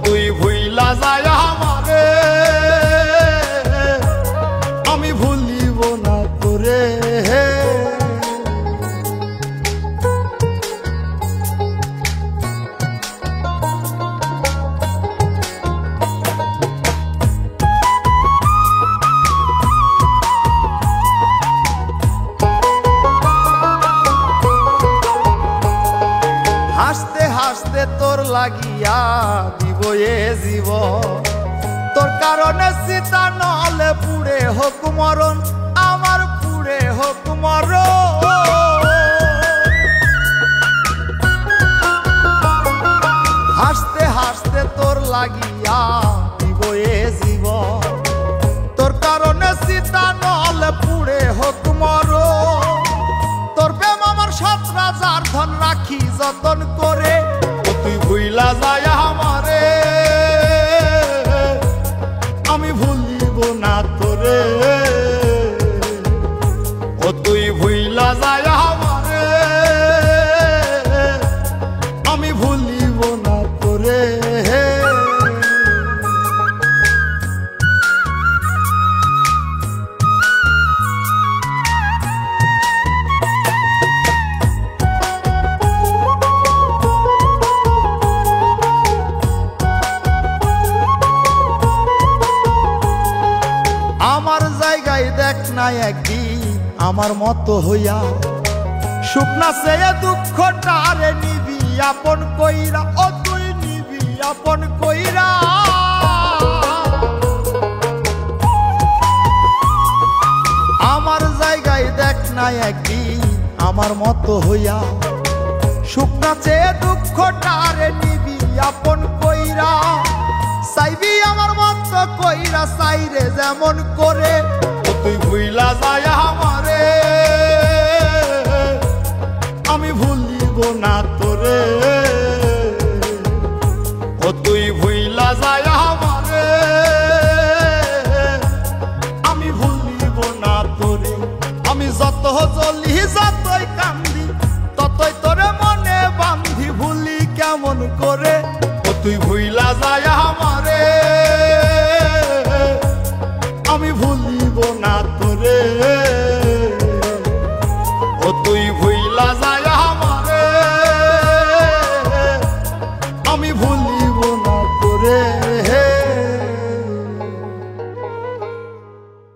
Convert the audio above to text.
তুই ভুইলা যায় আমারে, আমি ভুলিব না তোরে। হাসতে হাসতে তোর লাগিয়া দিব এ জীবন, তোর কারণে সীতা নলে পুড়ে হোক মরণ, আমার পুড়ে হোক মরণ। হাসতে হাসতে তোর লাগিয়া দিব এ জীবন, তোর কারণে সীতা নলে পুড়ে হোক মরণ। তোর প্রেম আমার সৎ রাজার ধন রাখি যতন করে, তুই ভুইলা যায় আমারে, আমি ভুলিব না তোরে। তুই ভুইলা যায় আমারে, আমি ভুলিব না তোরে। আমার জায়গায় দেখ না একদিন আমার মতো হইয়া, শুকনা চেয়ে দুঃখটারে নিবি আপন কইরা, ও তুই নিবি আপন কইরা। আমার জায়গায় দেখ না একদিন আমার মতো হইয়া, শুকনা চেয়ে দুঃখটারে নিবি আপন কইরা। চাইবি আমার মতো কইরা চাইরে যেমন করে, তুই ভুইলা যায় আমারে, আমি ভুলিব না তোরে। তুই ভুইলা যায় আমারে, আমি ভুলিব না তোরে। আমি যত জ্বলি যতই কাম